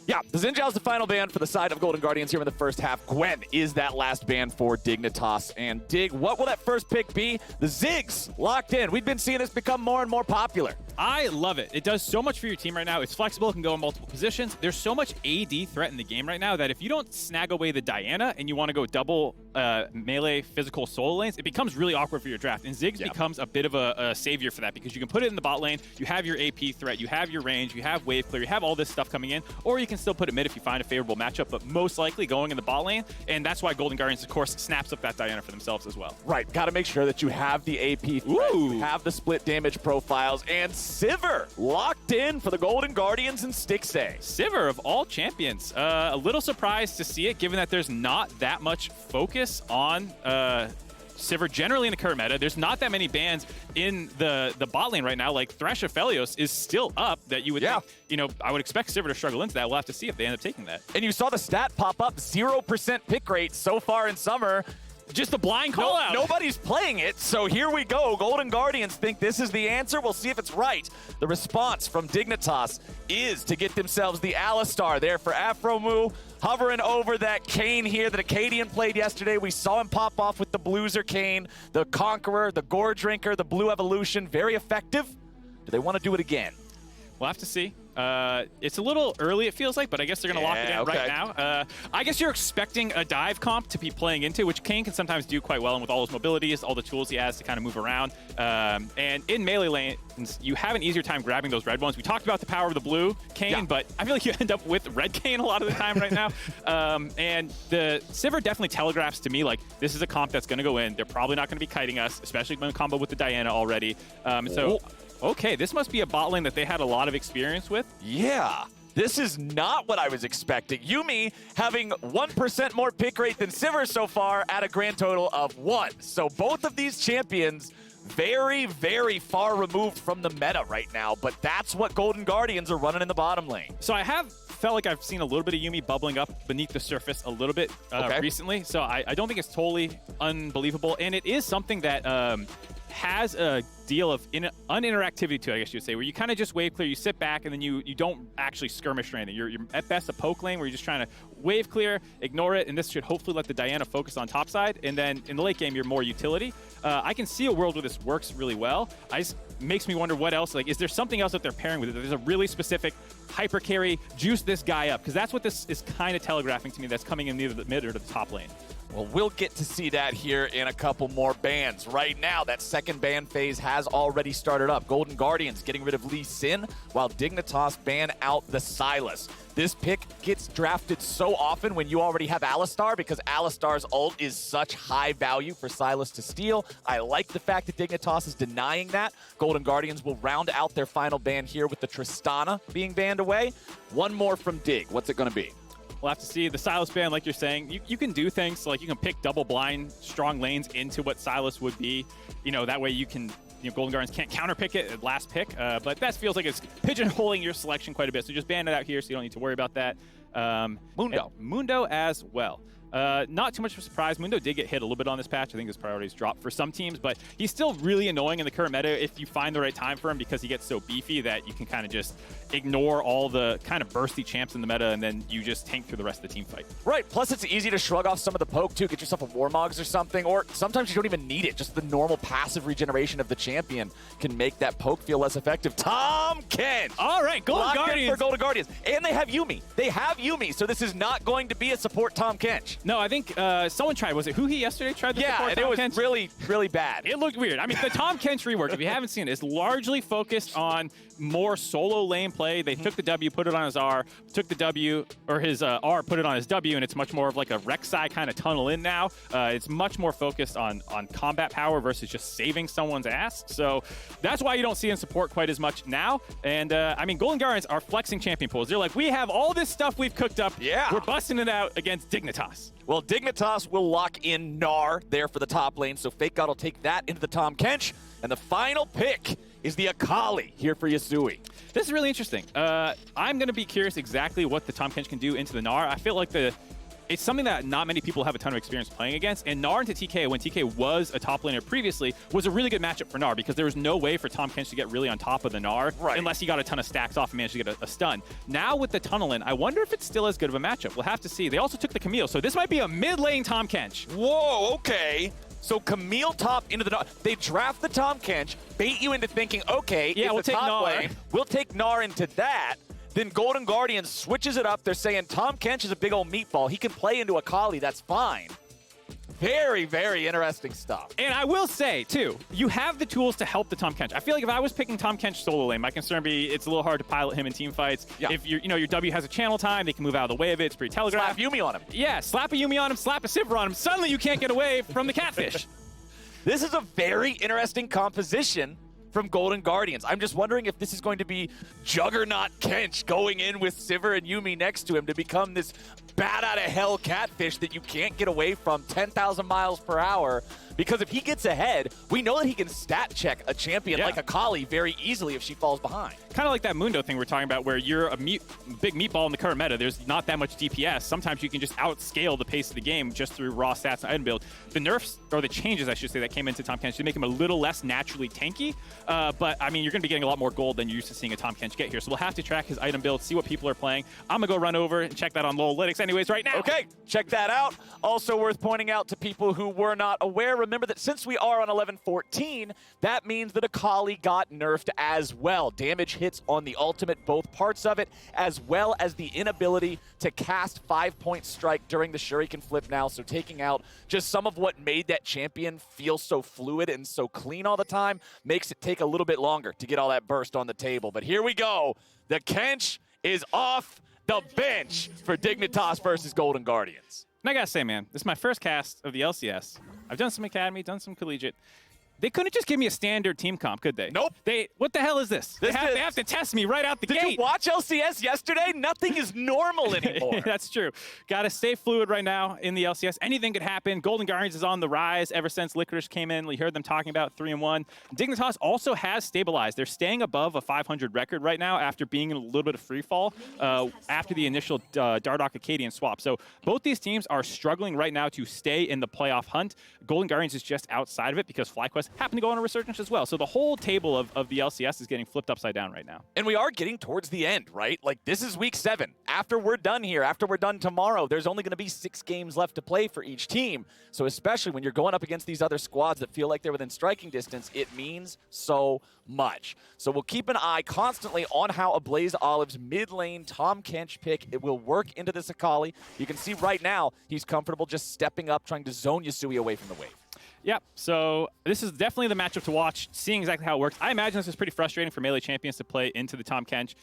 Yeah, the Xin Zhao's the final ban for the side of Golden Guardians here in the first half. Gwen is that last ban for Dignitas. And Dig, what will that first pick be? The Ziggs locked in. We've been seeing this become more and more popular. I love it. It does so much for your team right now. It's flexible. It can go in multiple positions. There's so much AD threat in the game right now that if you don't snag away the Diana and you want to go double melee physical solo lanes, it becomes really awkward for your draft. And Ziggs becomes a bit of a savior for that because you can put it in the bot lane, you have your AP threat, you have your range, you have wave clear, you have all this stuff coming in, or you can still put it mid if you find a favorable matchup, but most likely going in the bot lane. And that's why Golden Guardians, of course, snaps up that Diana for themselves as well. Right. Got to make sure that you have the AP threat, you have the split damage profiles, and Sivir locked in for the Golden Guardians and Stixxay. Sivir of all champions. A little surprised to see it, given that there's not that much focus on Sivir generally in the current meta. There's not that many bans in the bot lane right now. Like Thresh Aphelios is still up that you would think, you know, I would expect Sivir to struggle into that. We'll have to see if they end up taking that. And you saw the stat pop up, 0% pick rate so far in summer. Just a blind call out. Nobody's playing it, so here we go. Golden Guardians think this is the answer. We'll see if it's right. The response from Dignitas is to get themselves the Alistar there for Aphromoo, hovering over that Kayn here that Akaadian played yesterday. We saw him pop off with the Blueser Kayn, the Conqueror, the Gore Drinker, the Blue Evolution. Very effective. Do they want to do it again? We'll have to see. It's a little early, it feels like, but I guess they're going to lock it in right now. I guess you're expecting a dive comp to be playing into, which Kayn can sometimes do quite well, and with all his mobilities, all the tools he has to kind of move around. And in melee lanes, you have an easier time grabbing those red ones. We talked about the power of the blue Kayn, but I feel like you end up with red Kayn a lot of the time right now. And the Sivir definitely telegraphs to me, like, this is a comp that's going to go in. They're probably not going to be kiting us, especially when combo with the Diana already. Okay, this must be a bot lane that they had a lot of experience with. Yeah, this is not what I was expecting. Yuumi having 1% more pick rate than Sivir so far at a grand total of 1. So both of these champions very, very far removed from the meta right now, but that's what Golden Guardians are running in the bottom lane. So I have felt like I've seen a little bit of Yuumi bubbling up beneath the surface a little bit recently, so I don't think it's totally unbelievable, and it is something that has a deal of uninteractivity to it, I guess you would say, where you kind of just wave clear, you sit back, and then you don't actually skirmish or anything. You're at best a poke lane where you're just trying to wave clear, ignore it, and this should hopefully let the Diana focus on top side, and then in the late game, you're more utility. I can see a world where this works really well. Makes me wonder what else, like, is there something else that they're pairing with it? There's a really specific hyper carry, juice this guy up, because that's what this is kind of telegraphing to me that's coming in either the mid or the top lane. Well, we'll get to see that here in a couple more bans. Right now, that second ban phase has already started up. Golden Guardians getting rid of Lee Sin, while Dignitas ban out the Sylas. This pick gets drafted so often when you already have Alistar, because Alistar's ult is such high value for Sylas to steal. I like the fact that Dignitas is denying that. Golden Guardians will round out their final ban here with the Tristana being banned away. One more from Dig. What's it going to be? We'll have to see. The Sylas ban, like you're saying, you can do things so, like, you can pick double blind strong lanes into what Sylas would be. You know, that way you can, Golden Guardians can't counterpick it at last pick, but that feels like it's pigeonholing your selection quite a bit. So just ban it out here so you don't need to worry about that. Mundo as well. Not too much of a surprise. Mundo did get hit a little bit on this patch. I think his priorities dropped for some teams, but he's still really annoying in the current meta if you find the right time for him, because he gets so beefy that you can kind of just ignore all the kind of bursty champs in the meta, and then you just tank through the rest of the team fight. Right. Plus, it's easy to shrug off some of the poke, too. Get yourself a Warmogs or something, or sometimes you don't even need it. Just the normal passive regeneration of the champion can make that poke feel less effective. Tahm Kench! All right, Golden Guardians. For Golden Guardians. And they have Yuumi. They have Yuumi, so this is not going to be a support Tahm Kench. No, I think someone tried. Was it Huhi yesterday tried the support Tahm Kench? Yeah, and it was really, really bad. It looked weird. I mean, the Tahm Kench rework, if you haven't seen it, is largely focused on more solo lane play. They took the W, put it on his R, took the W, or his R, put it on his W, and it's much more of like a Rek'Sai kind of tunnel in now. It's much more focused on combat power versus just saving someone's ass. So that's why you don't see in support quite as much now. And I mean, Golden Guardians are flexing champion pools. They're like, we have all this stuff we've cooked up. Yeah. We're busting it out against Dignitas. Well, Dignitas will lock in Gnar there for the top lane, so FakeGod will take that into the Tahm Kench. And the final pick is the Akali here for Yusui. This is really interesting. I'm going to be curious exactly what the Tahm Kench can do into the Gnar. I feel like the it's something that not many people have a ton of experience playing against. And Gnar into TK, when TK was a top laner previously, was a really good matchup for Gnar because there was no way for Tahm Kench to get really on top of the Gnar unless he got a ton of stacks off and managed to get a stun. Now with the tunnel in, I wonder if it's still as good of a matchup. We'll have to see. They also took the Camille, so this might be a mid-lane Tahm Kench. Whoa, okay. So Camille top into the Gnar. They draft the Tahm Kench, bait you into thinking, okay, yeah, we'll take Gnar. Lane, we'll take Gnar into that. Then Golden Guardian switches it up. They're saying Tahm Kench is a big old meatball. He can play into Akali. That's fine. Very, very interesting stuff. And I will say, too, you have the tools to help the Tahm Kench. I feel like if I was picking Tahm Kench solo lane, my concern would be it's a little hard to pilot him in team fights. Yeah. If your W has a channel time, they can move out of the way of it. It's pretty telegraphed. Slap Yuumi on him. Yeah, slap a Yuumi on him, slap a Sivir on him. Suddenly you can't get away from the catfish. This is a very interesting composition from Golden Guardians. I'm just wondering if this is going to be Juggernaut Kench going in with Sivir and Yuumi next to him to become this bat out of hell catfish that you can't get away from 10,000 miles per hour. Because if he gets ahead, we know that he can stat check a champion like Akali very easily if she falls behind. Kind of like that Mundo thing we're talking about where you're a big meatball in the current meta. There's not that much DPS. Sometimes you can just outscale the pace of the game just through raw stats and item build. The nerfs, or the changes, I should say, that came into Tahm Kench to make him a little less naturally tanky. But, I mean, you're going to be getting a lot more gold than you're used to seeing a Tahm Kench get here. So we'll have to track his item build, see what people are playing. I'm going to go run over and check that on Lolesports anyways right now. Okay, check that out. Also worth pointing out to people who were not aware, remember that since we are on 11-14, that means that Akali got nerfed as well. Damage hits on the ultimate, both parts of it, as well as the inability to cast 5-point strike during the Shuriken flip now, so taking out just some of what made that champion feel so fluid and so clean all the time makes it take a little bit longer to get all that burst on the table. But here we go. The Kench is off the bench for Dignitas versus Golden Guardians. And I gotta say, man, this is my first cast of the LCS. I've done some Academy, done some Collegiate. They couldn't just give me a standard team comp, could they? Nope. What the hell is this? They have to test me right out the gate. Did you watch LCS yesterday? Nothing is normal anymore. That's true. Got to stay fluid right now in the LCS. Anything could happen. Golden Guardians is on the rise ever since Licorice came in. We heard them talking about 3-1. Dignitas also has stabilized. They're staying above a 500 record right now after being in a little bit of free fall after the initial Dardoch Akaadian swap. So both these teams are struggling right now to stay in the playoff hunt. Golden Guardians is just outside of it because FlyQuest happened to go on a resurgence as well. So the whole table of the LCS is getting flipped upside down right now. And we are getting towards the end, right? Like, this is week 7. After we're done here, after we're done tomorrow, there's only going to be 6 games left to play for each team. So especially when you're going up against these other squads that feel like they're within striking distance, it means so much. So we'll keep an eye constantly on how AblazeOlive's mid lane Tahm Kench pick, it will work into this Akali. You can see right now, he's comfortable just stepping up, trying to zone Yusui away from the wave. Yep, so this is definitely the matchup to watch, seeing exactly how it works. I imagine this is pretty frustrating for melee champions to play into the Tahm Kench.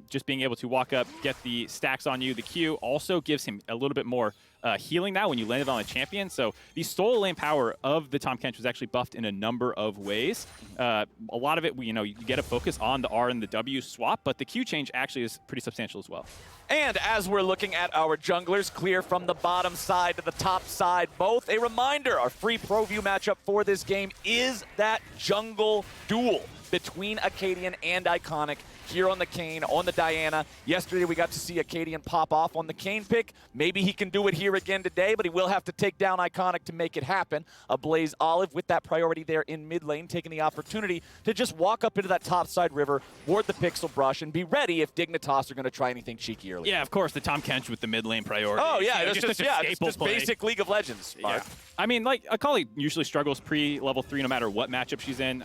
Just being able to walk up, get the stacks on you. The Q also gives him a little bit more healing now when you land it on a champion. So the solo lane power of the Tahm Kench was actually buffed in a number of ways. A lot of it, you get a focus on the R and the W swap, but the Q change actually is pretty substantial as well. And as we're looking at our junglers clear from the bottom side to the top side, both, a reminder, our free pro view matchup for this game is that jungle duel between Akaadian and Iconic here on the Kayn, on the Diana. Yesterday we got to see Akaadian pop off on the Kayn pick. Maybe he can do it here again today, but he will have to take down Iconic to make it happen. AblazeOlive with that priority there in mid lane, taking the opportunity to just walk up into that top side river, ward the pixel brush, and be ready if Dignitas are going to try anything cheeky early. Yeah, of course, the Tahm Kench with the mid lane priority. Oh, yeah, it's just play. Basic League of Legends, Mark. Yeah. I mean, like, Akali usually struggles pre-level 3 no matter what matchup she's in.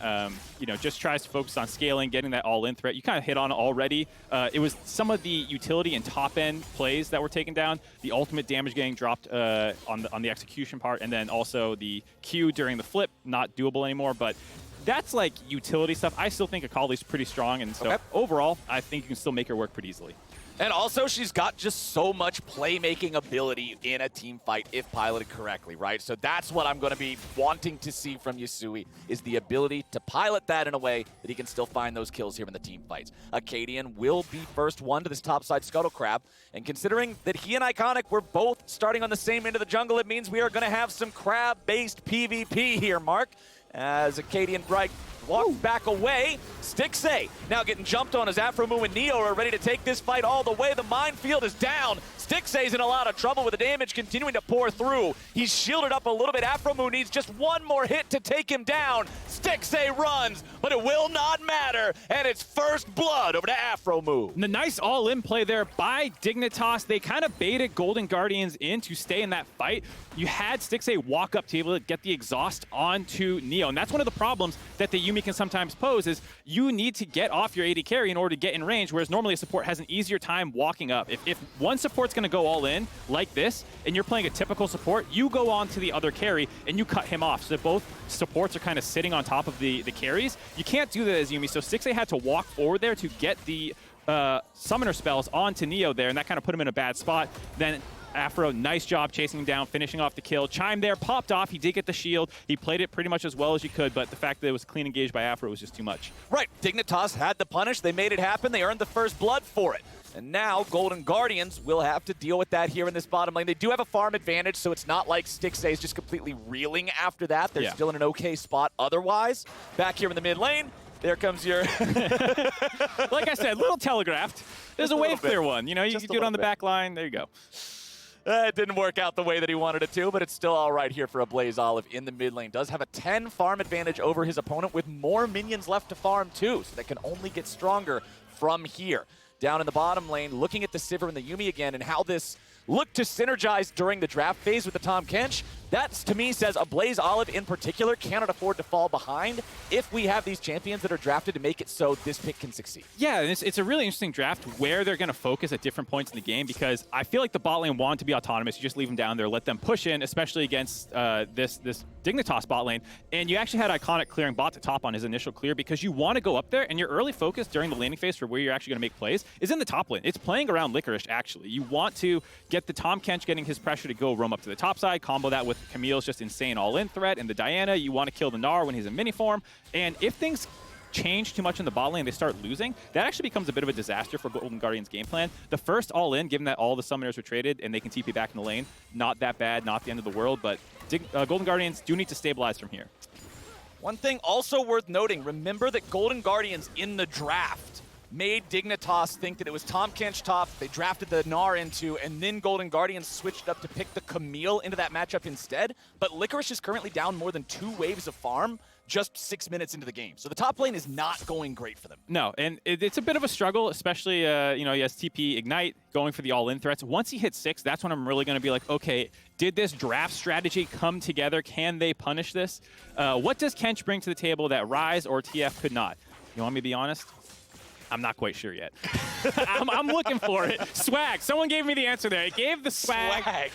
Just tries to focus on scaling, getting that all-in threat. You kind of hit on it already. It was some of the utility and top-end plays that were taken down, the ultimate damage getting dropped on the execution part, and then also the Q during the flip, not doable anymore. But that's like utility stuff. I still think Akali's pretty strong, and so overall, I think you can still make her work pretty easily. And also, she's got just so much playmaking ability in a team fight if piloted correctly, right? So that's what I'm going to be wanting to see from Yusui, is the ability to pilot that in a way that he can still find those kills here in the team fights. Akaadian will be first one to this topside Scuttle Crab, and considering that he and Iconic were both starting on the same end of the jungle, it means we are going to have some crab-based PvP here, Mark, as Akaadian walks back away. Stixxay now getting jumped on as Aphromoo and Neo are ready to take this fight all the way. The minefield is down. Stixxay's in a lot of trouble with the damage continuing to pour through. He's shielded up a little bit. Aphromoo needs just one more hit to take him down. Stixxay runs, but it will not matter, and it's first blood over to Aphromoo. The nice all-in play there by Dignitas. They kind of baited Golden Guardians in to stay in that fight. You had Stixxay walk up to be able to get the exhaust onto Neo, and that's one of the problems that the Yuumi can sometimes pose is you need to get off your AD carry in order to get in range, whereas normally a support has an easier time walking up. If one support's going to go all in like this, and you're playing a typical support, you go on to the other carry and you cut him off. So both supports are kind of sitting on top of the carries. You can't do that as Yuumi, so Stixxay had to walk forward there to get the summoner spells onto Neo there, and that kind of put him in a bad spot. Then Aphro, nice job chasing him down, finishing off the kill. Chime there, popped off. He did get the shield. He played it pretty much as well as you could, but the fact that it was clean engaged by Aphro was just too much. Right. Dignitas had the punish. They made it happen. They earned the first blood for it. And now Golden Guardians will have to deal with that here in this bottom lane. They do have a farm advantage, so it's not like Stixxay is just completely reeling after that. They're still in an okay spot otherwise. Back here in the mid lane, there comes your... Like I said, little telegraphed. There's a wave clear one. You know, you can do it on the back line. There you go. It didn't work out the way that he wanted it to, but it's still all right here for AblazeOlive in the mid lane. Does have a 10 farm advantage over his opponent with more minions left to farm too, so that can only get stronger from here. Down in the bottom lane, looking at the Sivir and the Yuumi again and how this looked to synergize during the draft phase with the Tahm Kench. That, to me, says AblazeOlive in particular cannot afford to fall behind if we have these champions that are drafted to make it so this pick can succeed. Yeah, and it's a really interesting draft where they're going to focus at different points in the game, because I feel like the bot lane wanted to be autonomous. You just leave them down there, let them push in, especially against this Dignitas bot lane. And you actually had Iconic clearing bot to top on his initial clear because you want to go up there, and your early focus during the laning phase for where you're actually going to make plays is in the top lane. It's playing around Licorice, actually. You want to get the Tahm Kench getting his pressure to go roam up to the top side, combo that with Camille's just insane all-in threat, and the Diana, you want to kill the Gnar when he's in mini form. And if things change too much in the bot lane, they start losing, that actually becomes a bit of a disaster for Golden Guardians' game plan. The first all-in, given that all the summoners were traded and they can TP back in the lane, not that bad, not the end of the world, but Golden Guardians do need to stabilize from here. One thing also worth noting, remember that Golden Guardians in the draft made Dignitas think that it was Tahm Kench top, they drafted the Gnar into, and then Golden Guardians switched up to pick the Camille into that matchup instead. But Licorice is currently down more than 2 waves of farm just 6 minutes into the game. So the top lane is not going great for them. No, and it's a bit of a struggle, especially, you know, he has TP Ignite going for the all-in threats. Once he hits 6, that's when I'm really going to be like, okay, did this draft strategy come together? Can they punish this? What does Kench bring to the table that Rise or TF could not? You want me to be honest? I'm not quite sure yet. I'm looking for it. Swag. Someone gave me the answer there. It gave the swag.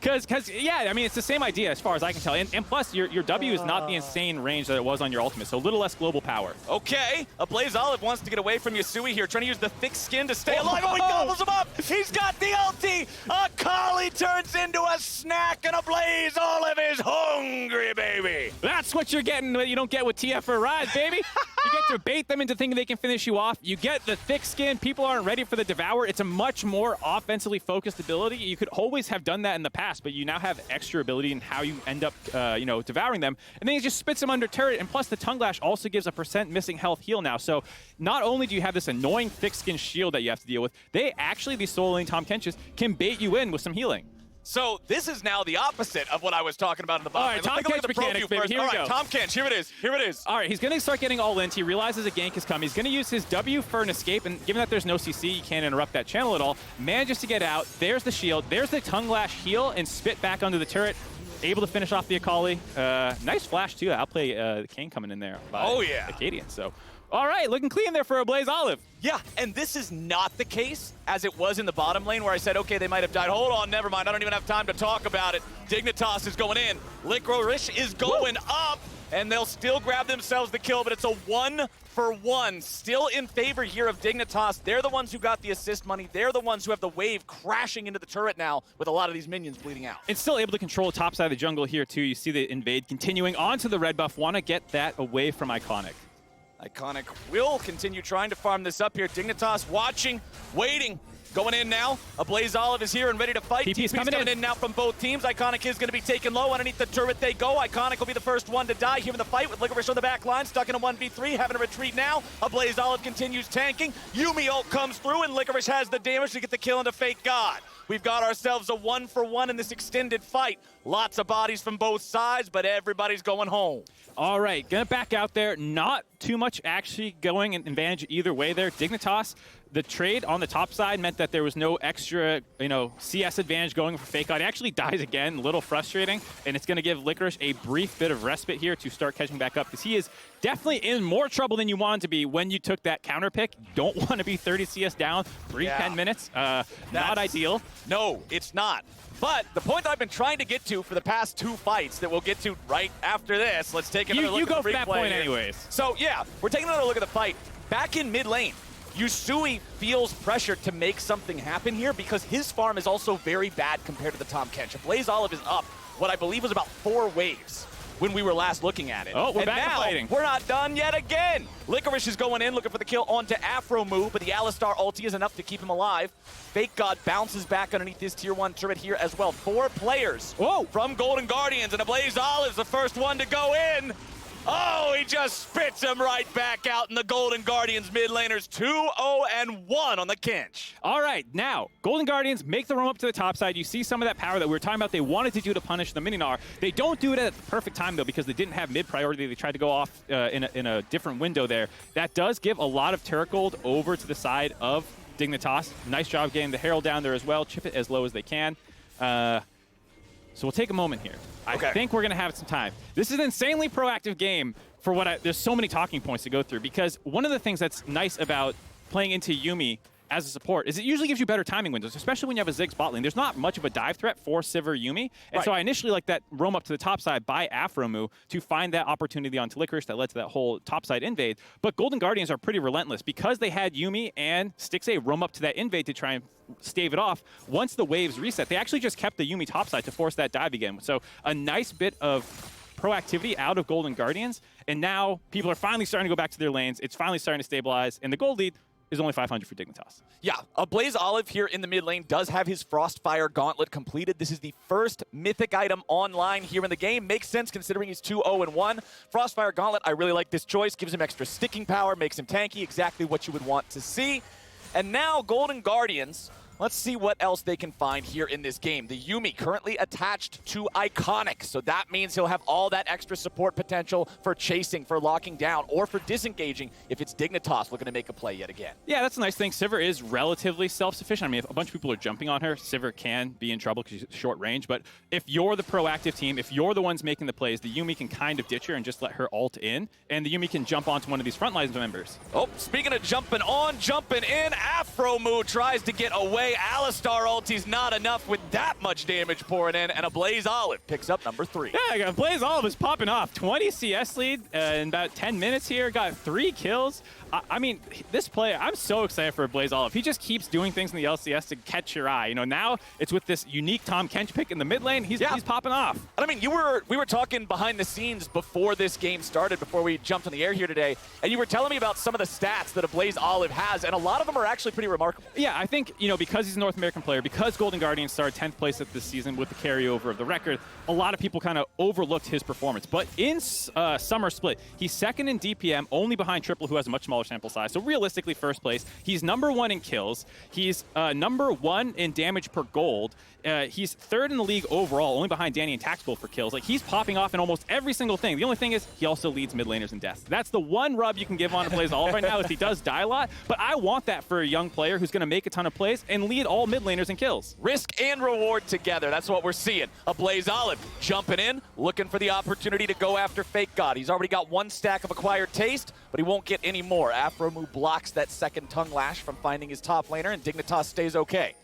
Because yeah, I mean, it's the same idea as far as I can tell. And plus, your W is not the insane range that it was on your ultimate, so a little less global power. Okay. AblazeOlive wants to get away from Yusui here, trying to use the thick skin to stay alive. Oh, he gobbles him up. He's got the ulti. Akali turns into a snack, and AblazeOlive is hungry, baby. That's what you're getting that you don't get with TF or Rise, baby. You get to bait them into thinking they can finish you off. You get the thick skin. People aren't ready for the Devour. It's a much more offensively focused ability. You could always have done that in the past, but you now have extra ability in how you end up, you know, devouring them. And then he just spits them under turret, and plus the Tongue Lash also gives a % missing health heal now. So not only do you have this annoying thick skin shield that you have to deal with, they actually, these solo lane Tahm Kenches, can bait you in with some healing. So this is now the opposite of what I was talking about in the bottom. All right, Tahm Kench mechanics, baby. Here we go. Tahm Kench, here it is. Here it is. All right, he's going to start getting all in. He realizes a gank has come. He's going to use his W for an escape, and given that there's no CC, you can't interrupt that channel at all. Manages to get out. There's the shield. There's the Tongue Lash heal and spit back onto the turret. Able to finish off the Akali. Nice flash, too. Outplay the Kayn coming in there by Akaadian. So, all right, looking clean there for AblazeOlive. Yeah, and this is not the case as it was in the bottom lane where I said, okay, they might have died. Hold on, never mind. I don't even have time to talk about it. Dignitas is going in. Licorice is going up, and they'll still grab themselves the kill, but it's a 1-for-1. Still in favor here of Dignitas. They're the ones who got the assist money. They're the ones who have the wave crashing into the turret now with a lot of these minions bleeding out. It's still able to control the top side of the jungle here, too. You see the invade continuing onto the red buff. Want to get that away from Iconic. Iconic will continue trying to farm this up here. Dignitas watching, waiting. Going in now. AblazeOlive is here and ready to fight. TP's coming in now from both teams. Iconic is going to be taken low. Underneath the turret they go. Iconic will be the first one to die here in the fight with Licorice on the back line. Stuck in a 1v3, having to retreat now. AblazeOlive continues tanking. Yuumi ult comes through, and Licorice has the damage to get the kill into FakeGod. We've got ourselves a 1-for-1 in this extended fight. Lots of bodies from both sides, but everybody's going home. All right, gonna back out there. Not too much actually going in advantage either way there. Dignitas, the trade on the top side meant that there was no extra, CS advantage going for FakeGod. He actually dies again, a little frustrating, and it's gonna give Licorice a brief bit of respite here to start catching back up, because he is definitely in more trouble than you want to be when you took that counter pick. Don't want to be 30 CS down, 10 minutes. Not ideal. No, it's not. But the point that I've been trying to get to for the past 2 fights that we'll get to right after this, let's take another look at the replay. You go for that point here. anyways. So yeah, we're taking another look at the fight. Back in mid lane, Yusui feels pressure to make something happen here because his farm is also very bad compared to the Tahm Kench. AblazeOlive is up what I believe was about 4 waves when we were last looking at it. Oh, we're back now, fighting. We're not done yet again. Licorice is going in, looking for the kill onto Aphromoo, but the Alistar ulti is enough to keep him alive. FakeGod bounces back underneath this tier 1 turret here as well. 4 players from Golden Guardians, and AblazeOlive is the first one to go in. Oh, he just spits him right back out, and the Golden Guardians mid laners 2-0-1 on the Kench. All right, now, Golden Guardians make the roam up to the top side. You see some of that power that we were talking about they wanted to do to punish the mini-Gnar. They don't do it at the perfect time, though, because they didn't have mid-priority. They tried to go off in a different window there. That does give a lot of turret gold over to the side of Dignitas. Nice job getting the Herald down there as well. Chip it as low as they can. So we'll take a moment here. Okay. I think we're going to have some time. This is an insanely proactive game for there's so many talking points to go through, because one of the things that's nice about playing into Yuumi as a support is it usually gives you better timing windows, especially when you have a Ziggs bot lane. There's not much of a dive threat for Sivir Yuumi, and so I initially like that roam up to the top side by Aphromoo to find that opportunity onto Licorice that led to that whole top side invade. But Golden Guardians are pretty relentless because they had Yuumi and Stixxay roam up to that invade to try and stave it off. Once the waves reset, they actually just kept the Yuumi top side to force that dive again. So a nice bit of proactivity out of Golden Guardians, and now people are finally starting to go back to their lanes. It's finally starting to stabilize, and the gold lead is only 500 for Dignitas. Yeah, AblazeOlive here in the mid lane does have his Frostfire Gauntlet completed. This is the first mythic item online here in the game. Makes sense considering he's 2-0-1. Frostfire Gauntlet, I really like this choice. Gives him extra sticking power, makes him tanky, exactly what you would want to see. And now Golden Guardians, let's see what else they can find here in this game. The Yuumi currently attached to Iconic, so that means he'll have all that extra support potential for chasing, for locking down, or for disengaging if it's Dignitas looking to make a play yet again. Yeah, that's a nice thing. Sivir is relatively self-sufficient. I mean, if a bunch of people are jumping on her, Sivir can be in trouble because she's short range, but if you're the proactive team, if you're the ones making the plays, the Yuumi can kind of ditch her and just let her ult in, and the Yuumi can jump onto one of these frontlines members. Oh, speaking of jumping on, jumping in, Aphromoo tries to get away. Alistar ulti's not enough with that much damage pouring in, and AblazeOlive picks up number 3. Yeah, AblazeOlive is popping off. 20 CS lead in about 10 minutes here. Got 3 kills. I mean, this play, I'm so excited for AblazeOlive. He just keeps doing things in the LCS to catch your eye. Now it's with this unique Tahm Kench pick in the mid lane. He's popping off. And I mean, we were talking behind the scenes before this game started, before we jumped on the air here today, and you were telling me about some of the stats that AblazeOlive has, and a lot of them are actually pretty remarkable. Yeah, I think, because he's a North American player, because Golden Guardians started 10th place at this season with the carryover of the record, a lot of people kind of overlooked his performance. But in Summer Split, he's second in DPM, only behind Triple, who has a much smaller sample size. So realistically, first place. He's number 1 in kills. He's number 1 in damage per gold. He's 3rd in the league overall, only behind Danny and Tactical for kills. Like, he's popping off in almost every single thing. The only thing is he also leads mid laners in deaths. That's the one rub you can give on AblazeOlive right now, is he does die a lot. But I want that for a young player who's going to make a ton of plays and lead all mid laners in kills. Risk and reward together. That's what we're seeing. AblazeOlive jumping in, looking for the opportunity to go after FakeGod. He's already got 1 stack of acquired taste, but he won't get any more. Aphromoo blocks that second tongue lash from finding his top laner, and Dignitas stays okay.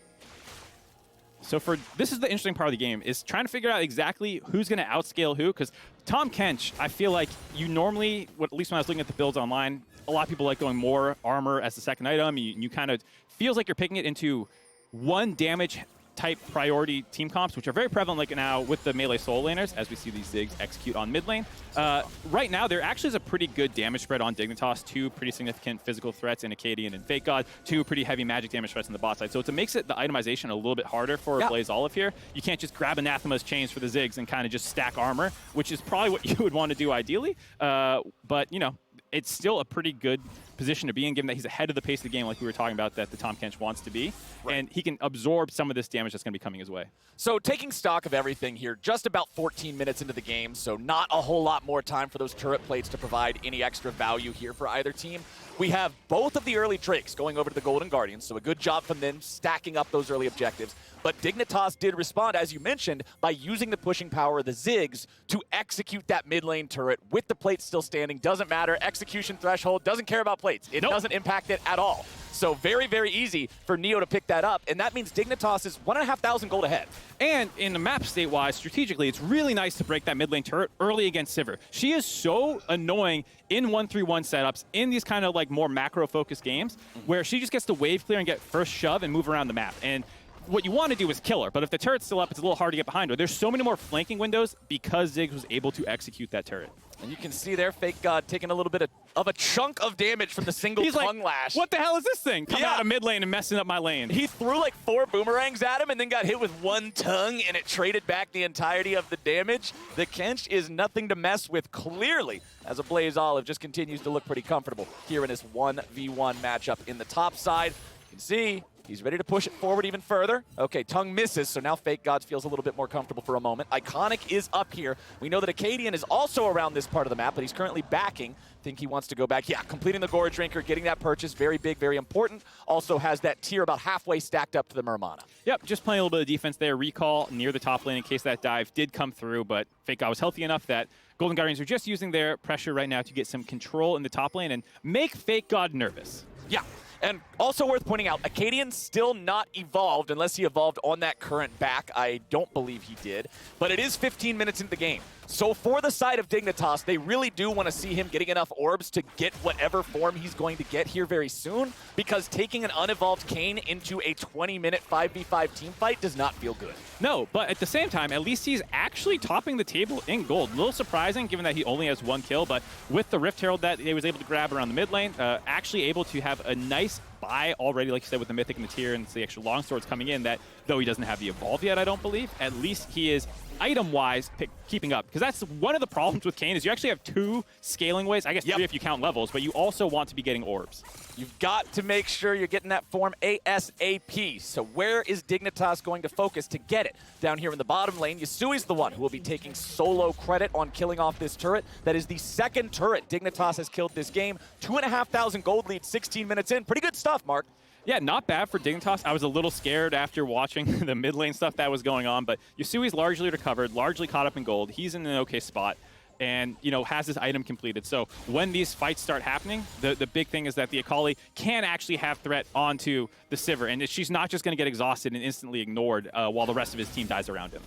So this is the interesting part of the game, is trying to figure out exactly who's going to outscale who, because Tahm Kench, I feel like you normally, at least when I was looking at the builds online, a lot of people like going more armor as the second item. You kind of, feels like you're picking it into 1 damage type priority team comps, which are very prevalent like now with the melee solo laners, as we see these Ziggs execute on mid lane. Right now, there actually is a pretty good damage spread on Dignitas, 2 pretty significant physical threats in Akaadian and FakeGod, 2 pretty heavy magic damage threats in the bot side. So it makes it the itemization a little bit harder for AblazeOlive here. You can't just grab Anathema's chains for the Ziggs and kind of just stack armor, which is probably what you would want to do ideally. But, you know, it's still a pretty good position to be in, given that he's ahead of the pace of the game, like we were talking about, that the Tahm Kench wants to be. Right. And he can absorb some of this damage that's going to be coming his way. So taking stock of everything here, just about 14 minutes into the game, so not a whole lot more time for those turret plates to provide any extra value here for either team. We have both of the early Drakes going over to the Golden Guardians, so a good job from them stacking up those early objectives. But Dignitas did respond, as you mentioned, by using the pushing power of the Ziggs to execute that mid lane turret with the plates still standing. Doesn't matter. Execution threshold doesn't care about plates. It doesn't impact it at all. So very, very easy for Neo to pick that up, and that means Dignitas is 1,500 gold ahead. And in the map state-wise, strategically, it's really nice to break that mid lane turret early against Sivir. She is so annoying in 1-3-1 setups, in these kind of like more macro-focused games, where she just gets to wave clear and get first shove and move around the map. And what you want to do is kill her, but if the turret's still up, it's a little hard to get behind her. There's so many more flanking windows because Ziggs was able to execute that turret. And you can see there, FakeGod taking a little bit of a chunk of damage from the single tongue lash. What the hell is this thing? Coming out of mid lane and messing up my lane. He threw like 4 boomerangs at him and then got hit with 1 tongue, and it traded back the entirety of the damage. The Kench is nothing to mess with, clearly, as AblazeOlive just continues to look pretty comfortable here in this 1v1 matchup in the top side. You can see he's ready to push it forward even further. Okay, tongue misses, so now FakeGod feels a little bit more comfortable for a moment. Iconic is up here. We know that Akaadian is also around this part of the map, but he's currently backing. Think he wants to go back. Yeah, completing the Gorge Drinker, getting that purchase, very big, very important. Also has that tier about halfway stacked up to the Mermana. Yep, just playing a little bit of defense there. Recall near the top lane in case that dive did come through, but FakeGod was healthy enough that Golden Guardians are just using their pressure right now to get some control in the top lane and make FakeGod nervous. Yeah. And also worth pointing out, Akaadian's still not evolved unless he evolved on that current back. I don't believe he did. But it is 15 minutes into the game. So for the side of Dignitas, they really do want to see him getting enough orbs to get whatever form he's going to get here very soon, because taking an unevolved Kayn into a 20-minute 5v5 team fight does not feel good. No, but at the same time, at least he's actually topping the table in gold. A little surprising given that he only has 1 kill, but with the Rift Herald that he was able to grab around the mid lane, actually able to have a nice buy already, like you said, with the Mythic and the tier and the extra longswords coming in, that though he doesn't have the evolve yet, I don't believe, at least he is item-wise keeping up. Because that's one of the problems with Kayn is you actually have 2 scaling ways, I guess 3 if you count levels, but you also want to be getting orbs. You've got to make sure you're getting that form ASAP. So where is Dignitas going to focus to get it? Down here in the bottom lane, Yusui's the one who will be taking solo credit on killing off this turret. That is the 2nd turret Dignitas has killed this game. 2,500 gold lead, 16 minutes in. Pretty good stuff, Mark. Yeah, not bad for Dignitas. I was a little scared after watching the mid lane stuff that was going on, but Yusui's largely recovered, largely caught up in gold. He's in an okay spot and, you know, has his item completed. So when these fights start happening, the big thing is that the Akali can actually have threat onto the Sivir, and she's not just going to get exhausted and instantly ignored while the rest of his team dies around him.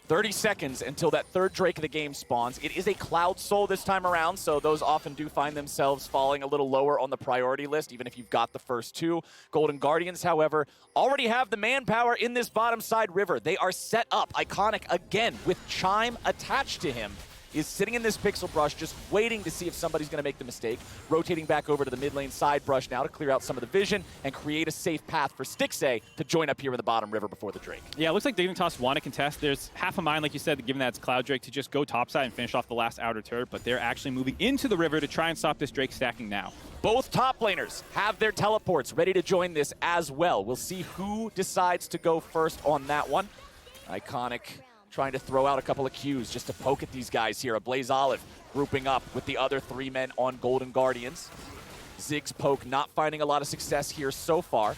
30 seconds until that 3rd Drake of the game spawns. It is a Cloud Soul this time around, so those often do find themselves falling a little lower on the priority list, even if you've got the first 2. Golden Guardians, however, already have the manpower in this bottom side river. They are set up. Iconic, again, with Chime attached to him, is sitting in this pixel brush just waiting to see if somebody's going to make the mistake. Rotating back over to the mid lane side brush now to clear out some of the vision and create a safe path for Stixxay to join up here in the bottom river before the Drake. Yeah, it looks like Dignitas want to contest. There's half a mind, like you said, given that it's Cloud Drake, to just go topside and finish off the last outer turret, but they're actually moving into the river to try and stop this Drake stacking now. Both top laners have their teleports ready to join this as well. We'll see who decides to go first on that one. Iconic trying to throw out a couple of Qs just to poke at these guys here. AblazeOlive grouping up with the other 3 men on Golden Guardians. Ziggs poke not finding a lot of success here so far.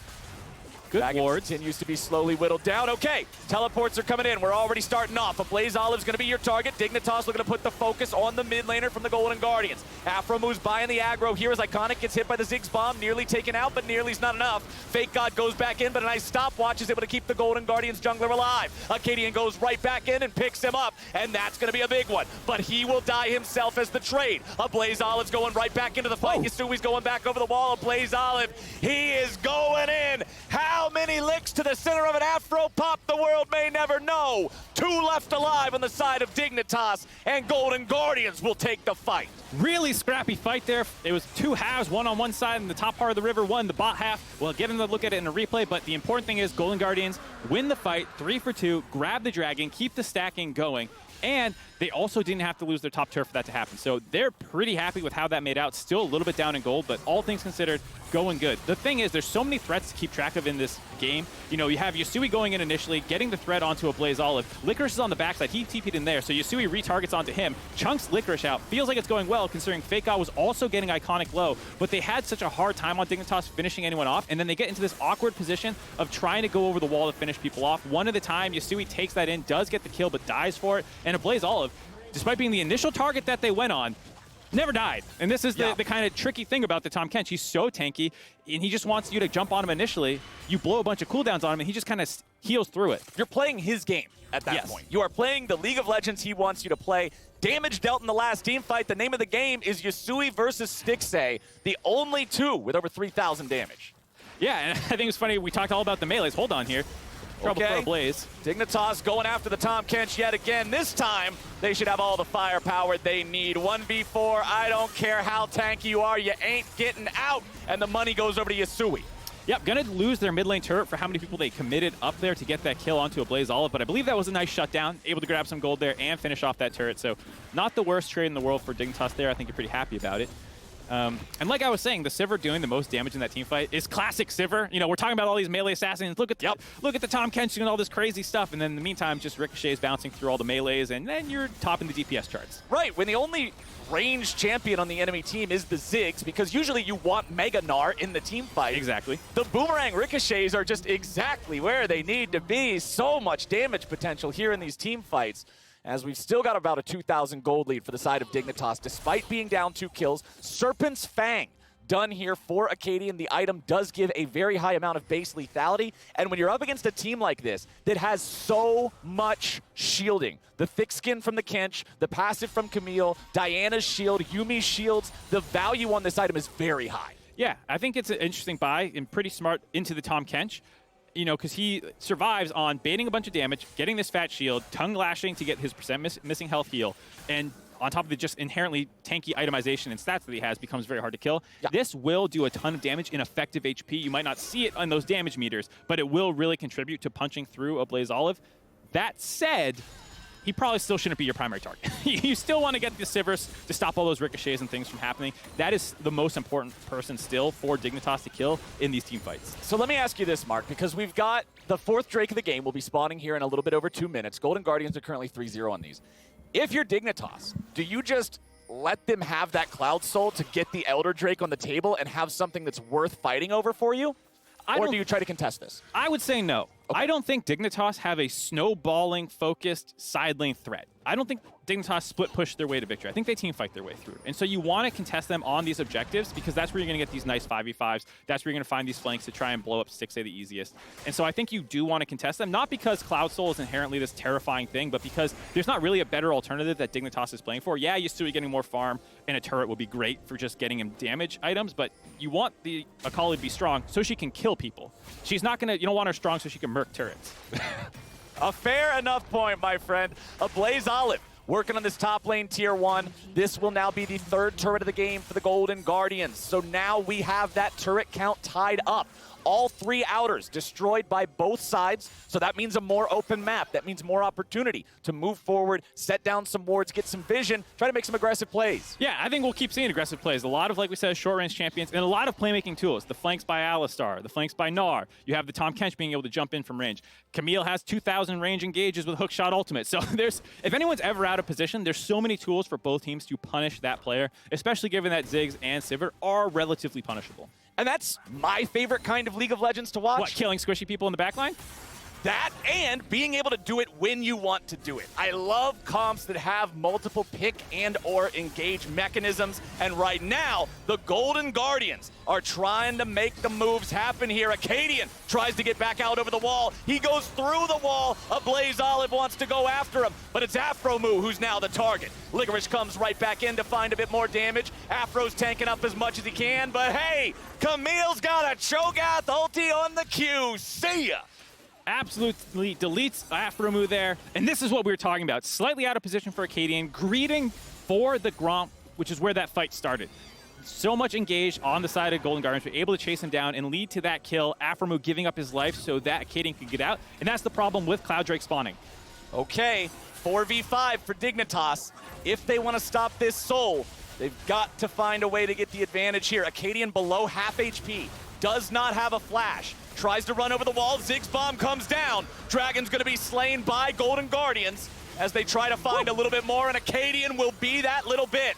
Good wards. Continues to be slowly whittled down. Okay, teleports are coming in. We're already starting off. AblazeOlive's going to be your target. Dignitas looking to put the focus on the mid laner from the Golden Guardians. Aphromoo's buying the aggro here as Iconic gets hit by the Ziggs bomb. Nearly taken out, but nearly's not enough. FakeGod goes back in, but a nice stopwatch is able to keep the Golden Guardians jungler alive. Akaadian goes right back in and picks him up, and that's going to be a big one. But he will die himself as the trade. AblazeOlive's going right back into the fight. Yusui's going back over the wall. AblazeOlive, he is going in. How How many licks to the center of an Afro pop? The world may never know. 2 left alive on the side of Dignitas, and Golden Guardians will take the fight. Really scrappy fight there. It was 2 halves, one on one side in the top part of the river, one the bot half. We'll get into look at it in a replay, but the important thing is Golden Guardians win the fight 3 for 2, grab the dragon, keep the stacking going, and they also didn't have to lose their top turret for that to happen. So they're pretty happy with how that made out. Still a little bit down in gold, but all things considered, going good. The thing is, there's so many threats to keep track of in this game. You know, you have Yusui going in initially, getting the threat onto AblazeOlive. Licorice is on the backside. He TP'd in there, so Yusui retargets onto him, chunks Licorice out. Feels like it's going well, considering FakeGod was also getting iconic low, but they had such a hard time on Dignitas finishing anyone off, and then they get into this awkward position of trying to go over the wall to finish people off. One at a time, Yusui takes that in, does get the kill, but dies for it, and AblazeOlive, despite being the initial target that they went on, never died. And this is the kind of tricky thing about the Tahm Kench. He's so tanky, and he just wants you to jump on him initially. You blow a bunch of cooldowns on him, and he just kind of heals through it. You're playing his game at that point. You are playing the League of Legends he wants you to play. Damage dealt in the last team fight. The name of the game is Yusui versus Stixxay, the only 2 with over 3,000 damage. Yeah, and I think it's funny, we talked all about the melees. Hold on here. Trouble for Ablaze. Dignitas going after the Tahm Kench yet again. This time, they should have all the firepower they need. 1v4, I don't care how tanky you are, you ain't getting out. And the money goes over to Yusui. Yep, gonna lose their mid lane turret for how many people they committed up there to get that kill onto AblazeOlive, but I believe that was a nice shutdown, able to grab some gold there and finish off that turret. So not the worst trade in the world for Dignitas there. I think you're pretty happy about it. And like I was saying, the Sivir doing the most damage in that team fight is classic Sivir. You know, we're talking about all these melee assassins. Look at the Tahm Kench doing all this crazy stuff, and then in the meantime, just ricochets bouncing through all the melees, and then you're topping the DPS charts. Right, when the only ranged champion on the enemy team is the Ziggs, because usually you want Mega Gnar in the team fight. Exactly. The boomerang ricochets are just exactly where they need to be. So much damage potential here in these team fights, as we've still got about a 2,000 gold lead for the side of Dignitas, despite being down 2 kills. Serpent's Fang done here for Akaadian. The item does give a very high amount of base lethality, and when you're up against a team like this that has so much shielding, the thick skin from the Kench, the passive from Camille, Diana's shield, Yuumi's shields, the value on this item is very high. Yeah, I think it's an interesting buy and pretty smart into the Tahm Kench. You know, because he survives on baiting a bunch of damage, getting this fat shield, tongue lashing to get his % missing health heal, and on top of the just inherently tanky itemization and stats that he has, becomes very hard to kill. Yeah. This will do a ton of damage in effective HP. You might not see it on those damage meters, but it will really contribute to punching through AblazeOlive. That said, he probably still shouldn't be your primary target. You still want to get the Sivers to stop all those ricochets and things from happening. That is the most important person still for Dignitas to kill in these team fights. So let me ask you this, Mark, because we've got the 4th Drake of the game will be spawning here in a little bit over 2 minutes. Golden Guardians are currently 3-0 on these. If you're Dignitas, do you just let them have that Cloud Soul to get the Elder Drake on the table and have something that's worth fighting over for you? Or do you try to contest this? I would say no. Okay. I don't think Dignitas have a snowballing, focused side lane threat. I don't think Dignitas split push their way to victory. I think they team fight their way through. And so you want to contest them on these objectives, because that's where you're going to get these nice 5v5s. That's where you're going to find these flanks to try and blow up Stixxay the easiest. And so I think you do want to contest them, not because Cloud Soul is inherently this terrifying thing, but because there's not really a better alternative that Dignitas is playing for. Yeah, Yusui getting more farm and a turret would be great for just getting him damage items, but you want the Akali to be strong so she can kill people. She's not going to, you don't want her strong so she can murk turrets. A fair enough point, my friend. AblazeOlive working on this top lane tier 1. This will now be the 3rd turret of the game for the Golden Guardians. So now we have that turret count tied up. All 3 outers destroyed by both sides, so that means a more open map. That means more opportunity to move forward, set down some wards, get some vision, try to make some aggressive plays. Yeah, I think we'll keep seeing aggressive plays. A lot of, like we said, short-range champions, and a lot of playmaking tools. The flanks by Alistar, the flanks by Gnar. You have the Tahm Kench being able to jump in from range. Camille has 2,000 range engages with hookshot ultimate. So there's, if anyone's ever out of position, there's so many tools for both teams to punish that player, especially given that Ziggs and Sivir are relatively punishable. And that's my favorite kind of League of Legends to watch. What, killing squishy people in the backline? That and being able to do it when you want to do it. I love comps that have multiple pick and or engage mechanisms. And right now, the Golden Guardians are trying to make the moves happen here. Akaadian tries to get back out over the wall. He goes through the wall. AblazeOlive wants to go after him, but it's Aphromoo who's now the target. Licorice comes right back in to find a bit more damage. Afro's tanking up as much as he can, but hey, Camille's got a Cho'Gath ulti on the queue. See ya! Absolutely deletes Aphromoo there. And this is what we were talking about. Slightly out of position for Akaadian, greeting for the Gromp, which is where that fight started. So much engaged on the side of Golden Guardians, were able to chase him down and lead to that kill. Aphromoo giving up his life so that Akaadian could get out. And that's the problem with Cloud Drake spawning. Okay, 4v5 for Dignitas. If they want to stop this Soul, they've got to find a way to get the advantage here. Akaadian below half HP, does not have a flash. Tries to run over the wall, Ziggs bomb comes down. Dragon's gonna be slain by Golden Guardians as they try to find a little bit more, and Akaadian will be that little bit.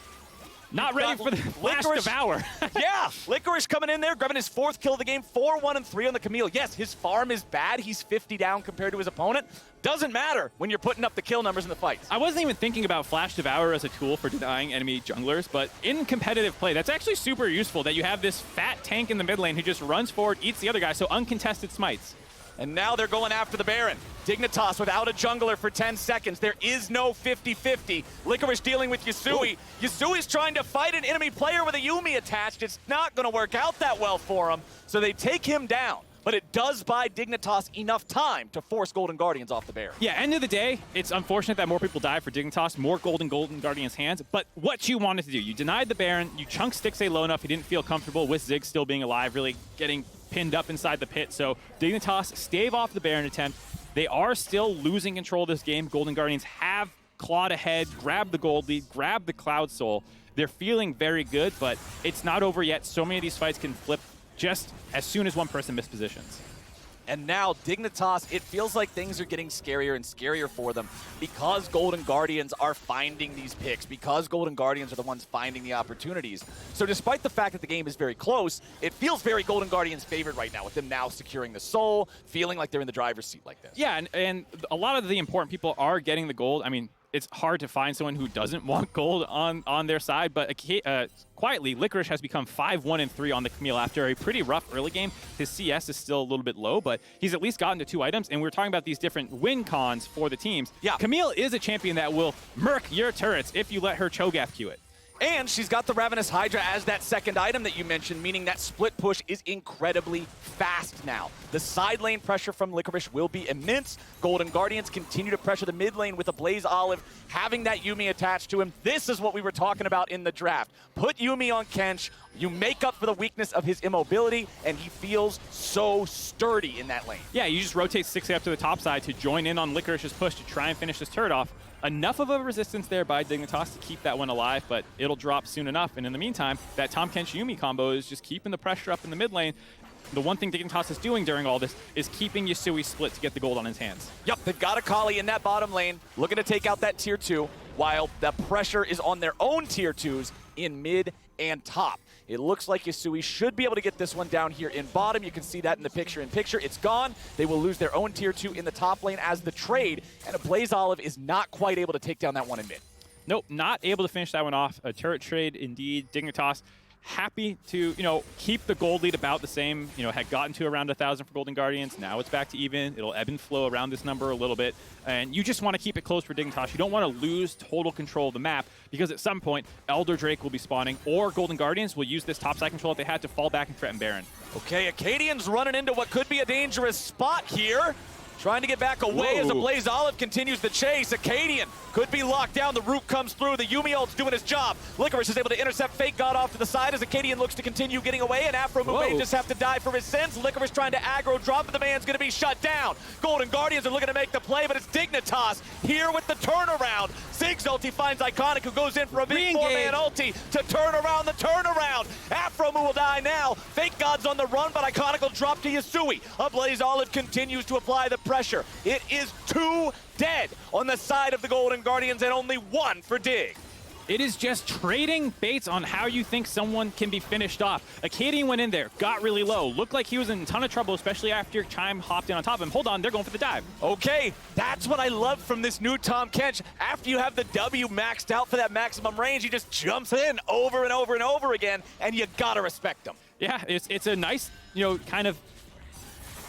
Not ready for the Flash Devour. Yeah, Licorice coming in there, grabbing his 4th kill of the game, 4-1-3 on the Camille. Yes, his farm is bad. He's 50 down compared to his opponent. Doesn't matter when you're putting up the kill numbers in the fights. I wasn't even thinking about Flash Devour as a tool for denying enemy junglers, but in competitive play, that's actually super useful that you have this fat tank in the mid lane who just runs forward, eats the other guy, so uncontested smites. And now they're going after the Baron. Dignitas without a jungler for 10 seconds. There is no 50-50. Licorice dealing with Yusui. Yusui's trying to fight an enemy player with a Yuumi attached. It's not going to work out that well for him, so they take him down. But it does buy Dignitas enough time to force Golden Guardians off the Baron. Yeah, end of the day, it's unfortunate that more people die for Dignitas, more Golden Guardians' hands, but what you wanted to do, you denied the Baron, you chunked Stixxay low enough, he didn't feel comfortable with Ziggs still being alive, really getting pinned up inside the pit, so Dignitas stave off the Baron attempt. They are still losing control of this game. Golden Guardians have clawed ahead, grabbed the gold lead, grabbed the Cloud Soul. They're feeling very good, but it's not over yet. So many of these fights can flip just as soon as one person mispositions. And now Dignitas, it feels like things are getting scarier and scarier for them because Golden Guardians are finding these picks, because Golden Guardians are the ones finding the opportunities. So despite the fact that the game is very close, it feels very Golden Guardians favored right now with them now securing the Soul, feeling like they're in the driver's seat like this. Yeah, and a lot of the important people are getting the gold. I mean, it's hard to find someone who doesn't want gold on their side, but quietly, Licorice has become 5-1-3 on the Camille after a pretty rough early game. His CS is still a little bit low, but he's at least gotten to 2 items, and we're talking about these different win cons for the teams. Yeah. Camille is a champion that will murk your turrets if you let her Cho'Gath Q it. And she's got the Ravenous Hydra as that second item that you mentioned, meaning that split push is incredibly fast now. The side lane pressure from Licorice will be immense. Golden Guardians continue to pressure the mid lane with AblazeOlive having that Yuumi attached to him. This is what we were talking about in the draft. Put Yuumi on Kench, you make up for the weakness of his immobility, and he feels so sturdy in that lane. Yeah, you just rotate Stixxay up to the top side to join in on Licorice's push to try and finish this turret off. Enough of a resistance there by Dignitas to keep that one alive, but it'll drop soon enough. And in the meantime, that Tahm Kench Yuumi combo is just keeping the pressure up in the mid lane. The one thing Dignitas is doing during all this is keeping Yusui split to get the gold on his hands. Yep, they've got Akali in that bottom lane, looking to take out that tier 2, while the pressure is on their own tier 2s in mid and top. It looks like Yusui should be able to get this one down here in bottom. You can see that in the picture-in-picture. It's gone. They will lose their own tier 2 in the top lane as the trade, and AblazeOlive is not quite able to take down that one in mid. Nope, not able to finish that one off. A turret trade indeed. Dignitas happy to, keep the gold lead about the same. Had gotten to around 1,000 for Golden Guardians. Now it's back to even. It'll ebb and flow around this number a little bit. And you just want to keep it close for Dignitas. You don't want to lose total control of the map because at some point, Elder Drake will be spawning or Golden Guardians will use this topside control if they had to fall back and threaten Baron. Okay, Akaadian's running into what could be a dangerous spot here. Trying to get back away as AblazeOlive continues the chase. Akaadian could be locked down. The root comes through. The Yuumi ult's doing his job. Licorice is able to intercept FakeGod off to the side as Akaadian looks to continue getting away, and Aphromoo may just have to die for his sins. Licorice trying to aggro drop, but the man's going to be shut down. Golden Guardians are looking to make the play, but it's Dignitas here with the turnaround. Ziggs ulti finds Iconic, who goes in for a big 4-man ulti to turn around the turnaround. Aphromoo will die now. FakeGod's on the run, but Iconic will drop to Yusui. AblazeOlive continues to apply the pressure. It is 2 dead on the side of the Golden Guardians and only 1 for Dig. It is just trading baits on how you think someone can be finished off. Akaadian went in there, got really low, looked like he was in a ton of trouble, especially after Chime hopped in on top of him. Hold on, they're going for the dive. Okay, that's what I love from this new Tahm Kench. After you have the W maxed out for that maximum range, he just jumps in over and over and over again, and you gotta respect him. Yeah, it's a nice, kind of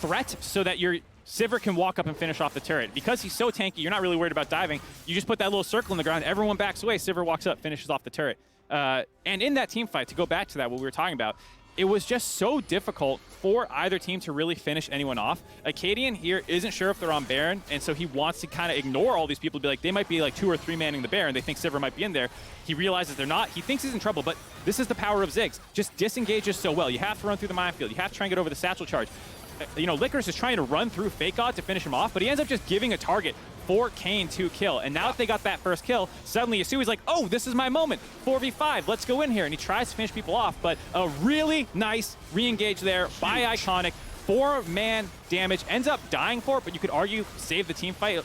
threat so that your Sivir can walk up and finish off the turret. Because he's so tanky, you're not really worried about diving. You just put that little circle in the ground, everyone backs away, Sivir walks up, finishes off the turret. And in that team fight, to go back to that, what we were talking about, it was just so difficult for either team to really finish anyone off. Akaadian here isn't sure if they're on Baron, and so he wants to kind of ignore all these people, be like, they might be like 2 or 3 manning the Baron, they think Sivir might be in there. He realizes they're not, he thinks he's in trouble, but this is the power of Ziggs. Just disengages so well. You have to run through the minefield, you have to try and get over the satchel charge. Licorice is trying to run through FakeGod to finish him off, but he ends up just giving a target for Kayn to kill. And now that they got that first kill, suddenly Yusui's like, oh, this is my moment. 4v5, let's go in here. And he tries to finish people off, but a really nice re-engage there by Iconic. 4-man damage, ends up dying for it, but you could argue saved the team fight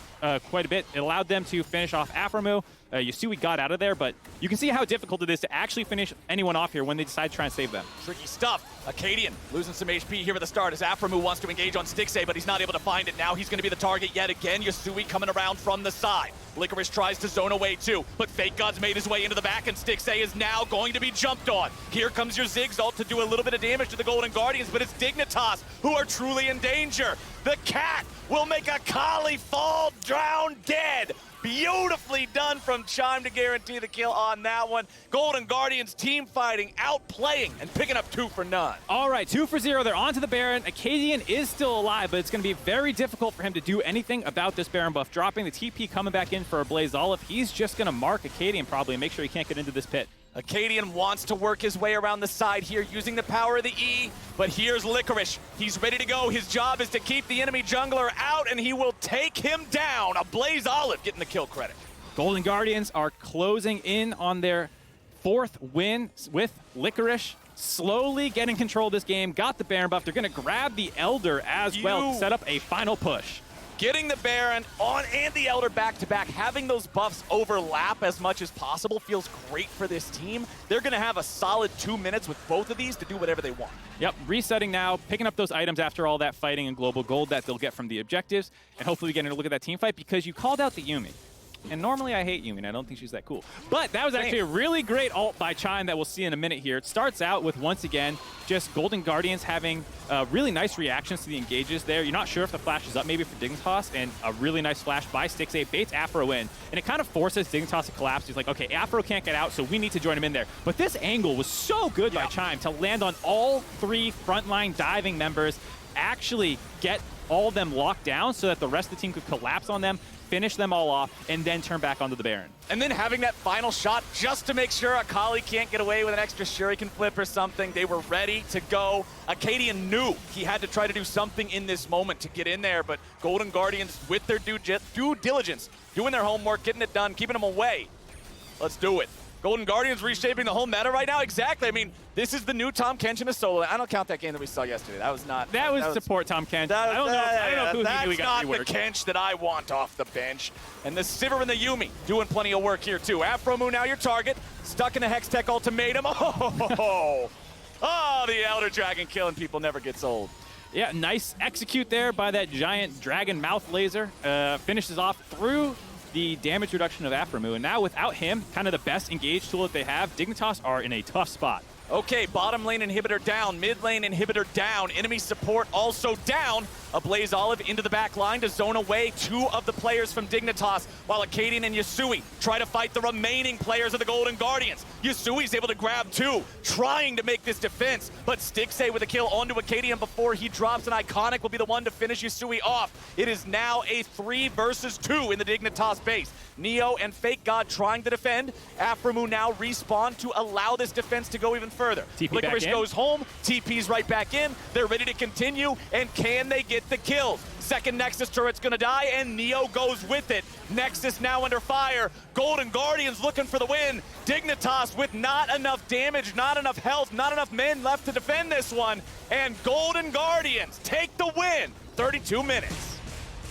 quite a bit. It allowed them to finish off Aphromoo. Yusui got out of there, but you can see how difficult it is to actually finish anyone off here when they decide to try and save them. Tricky stuff. Akaadian losing some HP here at the start as Aphromoo wants to engage on Stixxay, but he's not able to find it. Now he's going to be the target yet again. Yusui coming around from the side. Licorice tries to zone away too, but FakeGod's made his way into the back, and Stixxay is now going to be jumped on. Here comes your Ziggs ult to do a little bit of damage to the Golden Guardians, but it's Dignitas who are truly in danger. The cat will make Akali fall down dead. Beautifully done from Chime to guarantee the kill on that one. Golden Guardians team fighting, outplaying, and picking up 2 for none. All right, 2 for 0. They're onto the Baron. Akaadian is still alive, but it's going to be very difficult for him to do anything about this Baron buff. Dropping the TP, coming back in for AblazeOlive. He's just going to mark Akaadian probably and make sure he can't get into this pit. Akaadian wants to work his way around the side here using the power of the E, but here's Licorice. He's ready to go. His job is to keep the enemy jungler out, and he will take him down. AblazeOlive getting the kill credit. Golden Guardians are closing in on their 4th win with Licorice. Slowly getting control of this game, got the Baron buff. They're going to grab the Elder as well to set up a final push. Getting the Baron on and the Elder back-to-back, having those buffs overlap as much as possible feels great for this team. They're going to have a solid 2 minutes with both of these to do whatever they want. Yep, resetting now, picking up those items after all that fighting and global gold that they'll get from the objectives, and hopefully getting a look at that team fight because you called out the Yuumi. And normally I hate Yuumi, and I don't think she's that cool. But that was actually a really great ult by Chime that we'll see in a minute here. It starts out with, once again, just Golden Guardians having really nice reactions to the engages there. You're not sure if the flash is up maybe for Dignitas, and a really nice flash by Stixxay baits Aphro in. And it kind of forces Dignitas to collapse. He's like, okay, Aphro can't get out, so we need to join him in there. But this angle was so good by Chime to land on all 3 frontline diving members, actually get all of them locked down so that the rest of the team could collapse on them, finish them all off, and then turn back onto the Baron. And then having that final shot just to make sure Akali can't get away with an extra Shuriken flip or something. They were ready to go. Akaadian knew he had to try to do something in this moment to get in there, but Golden Guardians, with their due diligence, doing their homework, getting it done, keeping them away. Let's do it. Golden Guardians reshaping the whole meta right now? Exactly. I mean, this is the new Tahm Kench in a solo. I don't count that game that we saw yesterday. That was not... That was support Tahm Kench. I don't know who he got reworked. That's not the Kench that I want off the bench. And the Sivir and the Yuumi doing plenty of work here, too. Aphromoo now your target. Stuck in a Hextech ultimatum. Oh, the Elder Dragon killing people never gets old. Yeah, nice execute there by that giant dragon mouth laser. Finishes off through the damage reduction of Aphromoo, and now without him, kind of the best engage tool that they have, Dignitas are in a tough spot. Okay, bottom lane inhibitor down, mid lane inhibitor down, enemy support also down. AblazeOlive into the back line to zone away 2 of the players from Dignitas, while Akaadian and Yusui try to fight the remaining players of the Golden Guardians. Yusui's able to grab 2, trying to make this defense, but Stixxay with a kill onto Akaadian before he drops an Iconic will be the one to finish Yusui off. It is now a 3 versus 2 in the Dignitas base. Neo and FakeGod trying to defend. Aphromoo now respawn to allow this defense to go even further. Licorice goes home, TP's right back in, they're ready to continue, and can they get the kills? Second Nexus turret's gonna die, and Neo goes with it. Nexus now under fire. Golden Guardians looking for the win. Dignitas with not enough damage, not enough health, not enough men left to defend this one. And Golden Guardians take the win. 32 minutes.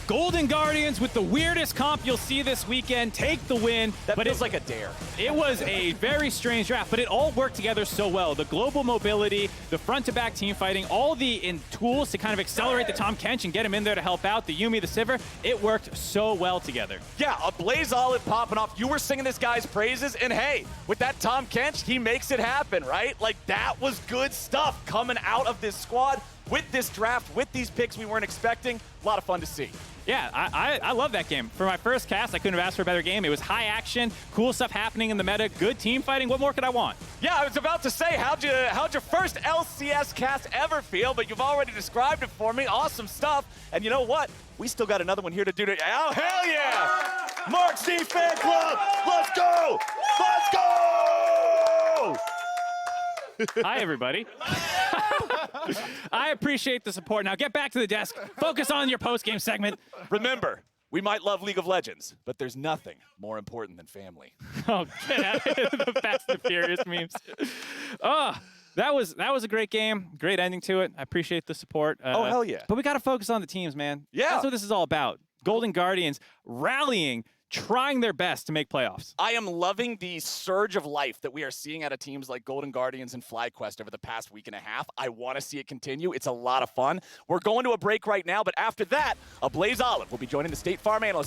Golden Guardians with the weirdest comp you'll see this weekend take the win. That feels like a dare. It was a very strange draft, but it all worked together so well. The global mobility, the front-to-back team fighting, all the tools to kind of accelerate the Tahm Kench and get him in there to help out, the Yuumi, the Sivir, it worked so well together. Yeah, AblazeOlive popping off. You were singing this guy's praises, and hey, with that Tahm Kench, he makes it happen, right? Like, that was good stuff coming out of this squad with this draft, with these picks we weren't expecting. A lot of fun to see. Yeah, I love that game. For my first cast, I couldn't have asked for a better game. It was high action, cool stuff happening in the meta, good team fighting. What more could I want? Yeah, I was about to say, how'd your first LCS cast ever feel? But you've already described it for me. Awesome stuff. And you know what? We still got another one here to do today. Oh, hell yeah! Markz D Fan Club! Let's go! Let's go! Hi, everybody. I appreciate the support. Now get back to the desk. Focus on your post-game segment. Remember, we might love League of Legends, but there's nothing more important than family. Oh, get out of here. The Fast and Furious memes. Oh, that was a great game. Great ending to it. I appreciate the support. Oh, hell yeah. But we got to focus on the teams, man. Yeah. That's what this is all about. Golden Guardians rallying, trying their best to make playoffs. I am loving the surge of life that we are seeing out of teams like Golden Guardians and FlyQuest over the past week and a half. I want to see it continue. It's a lot of fun. We're going to a break right now, but after that, AblazeOlive will be joining the State Farm analyst